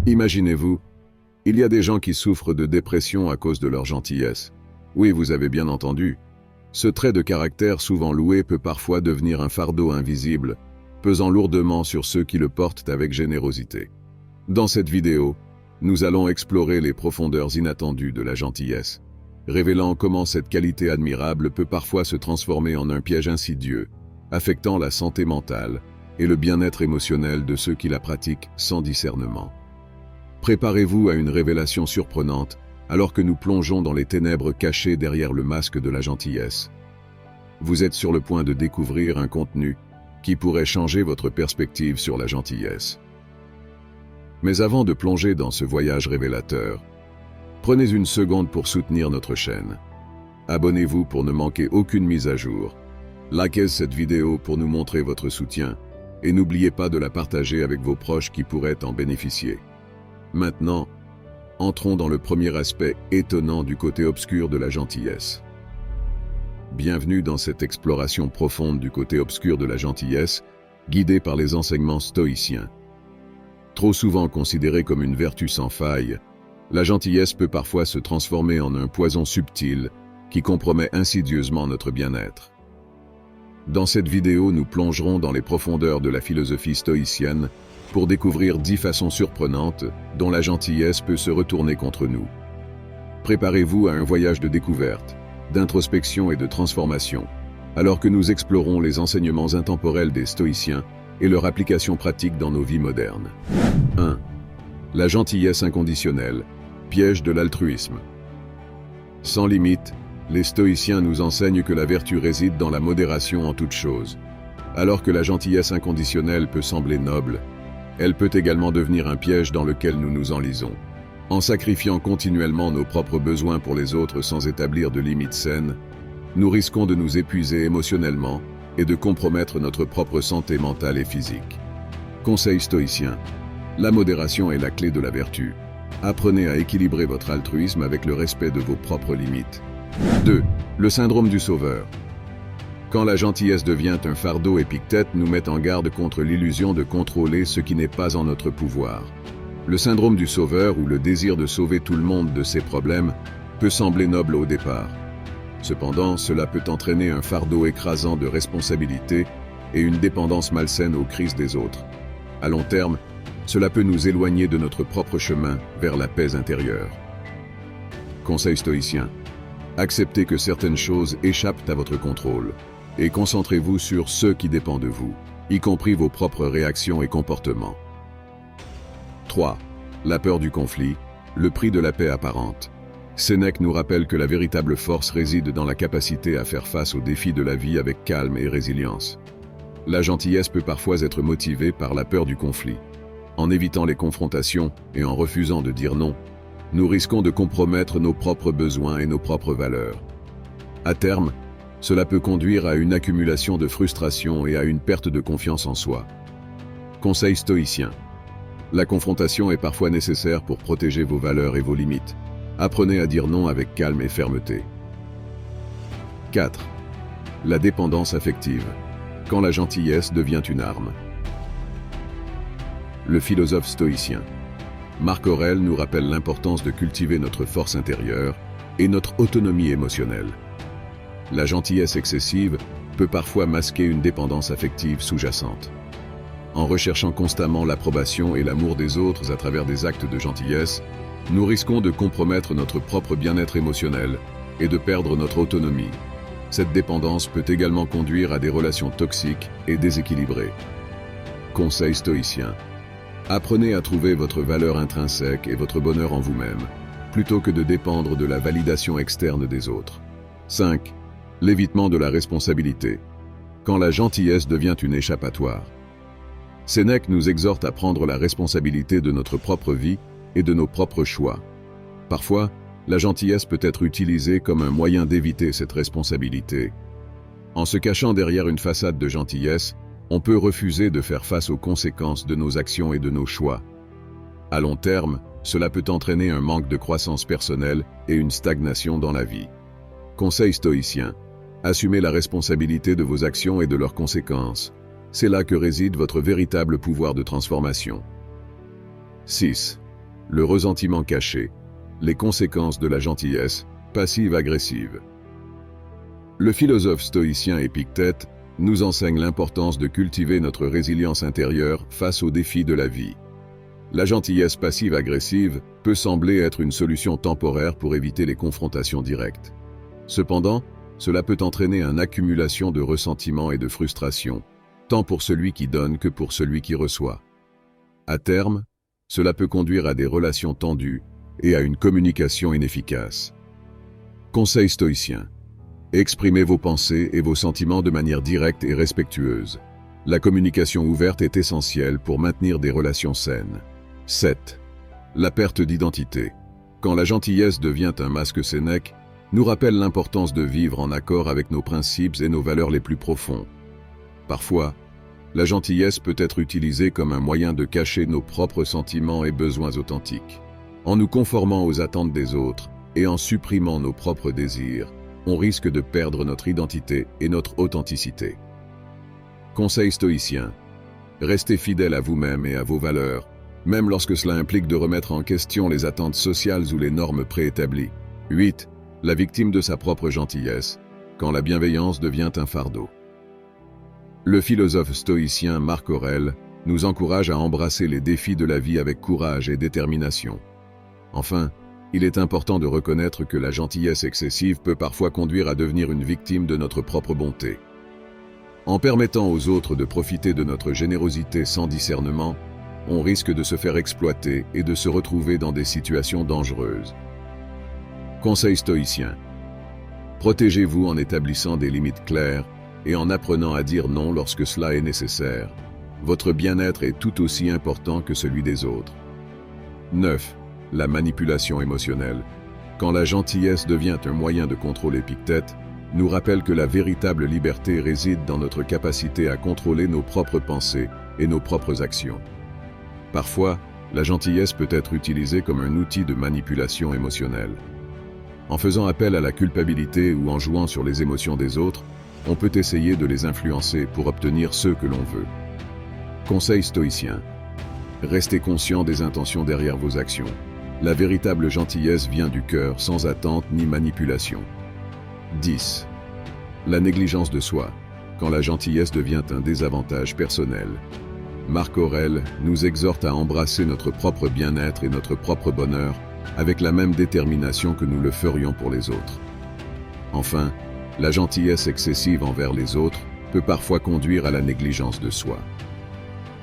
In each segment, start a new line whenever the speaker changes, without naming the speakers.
Imaginez-vous, il y a des gens qui souffrent de dépression à cause de leur gentillesse. Oui, vous avez bien entendu. Ce trait de caractère souvent loué peut parfois devenir un fardeau invisible, pesant lourdement sur ceux qui le portent avec générosité. Dans cette vidéo, nous allons explorer les profondeurs inattendues de la gentillesse, révélant comment cette qualité admirable peut parfois se transformer en un piège insidieux, affectant la santé mentale et le bien-être émotionnel de ceux qui la pratiquent sans discernement. Préparez-vous à une révélation surprenante alors que nous plongeons dans les ténèbres cachées derrière le masque de la gentillesse. Vous êtes sur le point de découvrir un contenu qui pourrait changer votre perspective sur la gentillesse. Mais avant de plonger dans ce voyage révélateur, prenez une seconde pour soutenir notre chaîne. Abonnez-vous pour ne manquer aucune mise à jour. Likez cette vidéo pour nous montrer votre soutien et n'oubliez pas de la partager avec vos proches qui pourraient en bénéficier. Maintenant, entrons dans le premier aspect étonnant du côté obscur de la gentillesse. Bienvenue dans cette exploration profonde du côté obscur de la gentillesse, guidée par les enseignements stoïciens. Trop souvent considérée comme une vertu sans faille, la gentillesse peut parfois se transformer en un poison subtil qui compromet insidieusement notre bien-être. Dans cette vidéo, nous plongerons dans les profondeurs de la philosophie stoïcienne pour découvrir 10 façons surprenantes dont la gentillesse peut se retourner contre nous. Préparez-vous à un voyage de découverte, d'introspection et de transformation, alors que nous explorons les enseignements intemporels des stoïciens et leur application pratique dans nos vies modernes. 1. La gentillesse inconditionnelle, piège de l'altruisme. Sans limite, les stoïciens nous enseignent que la vertu réside dans la modération en toutes choses. Alors que la gentillesse inconditionnelle peut sembler noble, elle peut également devenir un piège dans lequel nous nous enlisons. En sacrifiant continuellement nos propres besoins pour les autres sans établir de limites saines, nous risquons de nous épuiser émotionnellement et de compromettre notre propre santé mentale et physique. Conseil stoïcien. La modération est la clé de la vertu. Apprenez à équilibrer votre altruisme avec le respect de vos propres limites. 2. Le syndrome du sauveur. Quand la gentillesse devient un fardeau, Épictète nous met en garde contre l'illusion de contrôler ce qui n'est pas en notre pouvoir. Le syndrome du sauveur ou le désir de sauver tout le monde de ses problèmes peut sembler noble au départ. Cependant, cela peut entraîner un fardeau écrasant de responsabilité et une dépendance malsaine aux crises des autres. À long terme, cela peut nous éloigner de notre propre chemin vers la paix intérieure. Conseil stoïcien. Acceptez que certaines choses échappent à votre contrôle et concentrez-vous sur ce qui dépend de vous, y compris vos propres réactions et comportements. 3. La peur du conflit, le prix de la paix apparente. Sénèque nous rappelle que la véritable force réside dans la capacité à faire face aux défis de la vie avec calme et résilience. La gentillesse peut parfois être motivée par la peur du conflit. En évitant les confrontations et en refusant de dire non, nous risquons de compromettre nos propres besoins et nos propres valeurs. À terme, cela peut conduire à une accumulation de frustration et à une perte de confiance en soi. Conseil stoïcien. La confrontation est parfois nécessaire pour protéger vos valeurs et vos limites. Apprenez à dire non avec calme et fermeté. 4. La dépendance affective. Quand la gentillesse devient une arme. Le philosophe stoïcien Marc Aurèle nous rappelle l'importance de cultiver notre force intérieure et notre autonomie émotionnelle. La gentillesse excessive peut parfois masquer une dépendance affective sous-jacente. En recherchant constamment l'approbation et l'amour des autres à travers des actes de gentillesse, nous risquons de compromettre notre propre bien-être émotionnel et de perdre notre autonomie. Cette dépendance peut également conduire à des relations toxiques et déséquilibrées. Conseil stoïcien. Apprenez à trouver votre valeur intrinsèque et votre bonheur en vous-même, plutôt que de dépendre de la validation externe des autres. 5. L'évitement de la responsabilité. Quand la gentillesse devient une échappatoire. Sénèque nous exhorte à prendre la responsabilité de notre propre vie et de nos propres choix. Parfois, la gentillesse peut être utilisée comme un moyen d'éviter cette responsabilité. En se cachant derrière une façade de gentillesse, on peut refuser de faire face aux conséquences de nos actions et de nos choix. À long terme, cela peut entraîner un manque de croissance personnelle et une stagnation dans la vie. Conseil stoïcien. Assumez la responsabilité de vos actions et de leurs conséquences. C'est là que réside votre véritable pouvoir de transformation. 6. le ressentiment caché, les conséquences de la gentillesse passive-agressive. Le philosophe stoïcien Épictète nous enseigne l'importance de cultiver notre résilience intérieure face aux défis de la vie. La gentillesse passive-agressive peut sembler être une solution temporaire pour éviter les confrontations directes. Cependant, cela peut entraîner une accumulation de ressentiments et de frustration, tant pour celui qui donne que pour celui qui reçoit. À terme, cela peut conduire à des relations tendues et à une communication inefficace. Conseil stoïcien. Exprimez vos pensées et vos sentiments de manière directe et respectueuse. La communication ouverte est essentielle pour maintenir des relations saines. 7. La perte d'identité. Quand la gentillesse devient un masque Sénèque, nous rappelle l'importance de vivre en accord avec nos principes et nos valeurs les plus profonds. Parfois, la gentillesse peut être utilisée comme un moyen de cacher nos propres sentiments et besoins authentiques. En nous conformant aux attentes des autres et en supprimant nos propres désirs, on risque de perdre notre identité et notre authenticité. Conseil stoïcien. Restez fidèle à vous-même et à vos valeurs, même lorsque cela implique de remettre en question les attentes sociales ou les normes préétablies. 8. La victime de sa propre gentillesse, quand la bienveillance devient un fardeau. Le philosophe stoïcien Marc Aurèle nous encourage à embrasser les défis de la vie avec courage et détermination. Enfin, il est important de reconnaître que la gentillesse excessive peut parfois conduire à devenir une victime de notre propre bonté. En permettant aux autres de profiter de notre générosité sans discernement, on risque de se faire exploiter et de se retrouver dans des situations dangereuses. Conseil stoïcien. Protégez-vous en établissant des limites claires et en apprenant à dire non lorsque cela est nécessaire. Votre bien-être est tout aussi important que celui des autres. 9. La manipulation émotionnelle. Quand la gentillesse devient un moyen de contrôle, Épictète nous rappelle que la véritable liberté réside dans notre capacité à contrôler nos propres pensées et nos propres actions. Parfois, la gentillesse peut être utilisée comme un outil de manipulation émotionnelle. En faisant appel à la culpabilité ou en jouant sur les émotions des autres, on peut essayer de les influencer pour obtenir ce que l'on veut. Conseil stoïcien. Restez conscient des intentions derrière vos actions. La véritable gentillesse vient du cœur, sans attente ni manipulation. 10. La négligence de soi, quand la gentillesse devient un désavantage personnel. Marc Aurèle nous exhorte à embrasser notre propre bien-être et notre propre bonheur avec la même détermination que nous le ferions pour les autres. Enfin, la gentillesse excessive envers les autres peut parfois conduire à la négligence de soi.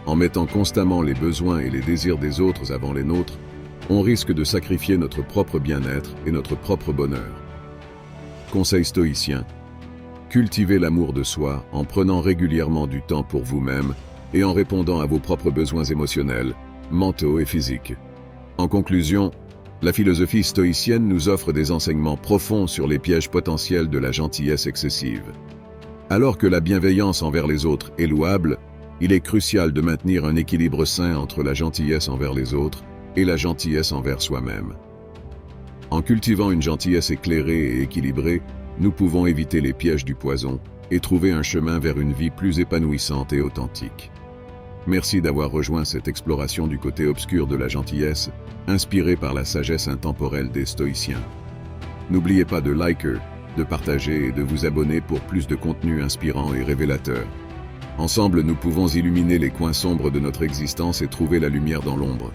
En mettant constamment les besoins et les désirs des autres avant les nôtres, on risque de sacrifier notre propre bien-être et notre propre bonheur. Conseil stoïcien. Cultivez l'amour de soi en prenant régulièrement du temps pour vous-même et en répondant à vos propres besoins émotionnels, mentaux et physiques. En conclusion, la philosophie stoïcienne nous offre des enseignements profonds sur les pièges potentiels de la gentillesse excessive. Alors que la bienveillance envers les autres est louable, il est crucial de maintenir un équilibre sain entre la gentillesse envers les autres et la gentillesse envers soi-même. En cultivant une gentillesse éclairée et équilibrée, nous pouvons éviter les pièges du poison et trouver un chemin vers une vie plus épanouissante et authentique. Merci d'avoir rejoint cette exploration du côté obscur de la gentillesse, inspirée par la sagesse intemporelle des stoïciens. N'oubliez pas de liker, de partager et de vous abonner pour plus de contenu inspirant et révélateur. Ensemble, nous pouvons illuminer les coins sombres de notre existence et trouver la lumière dans l'ombre.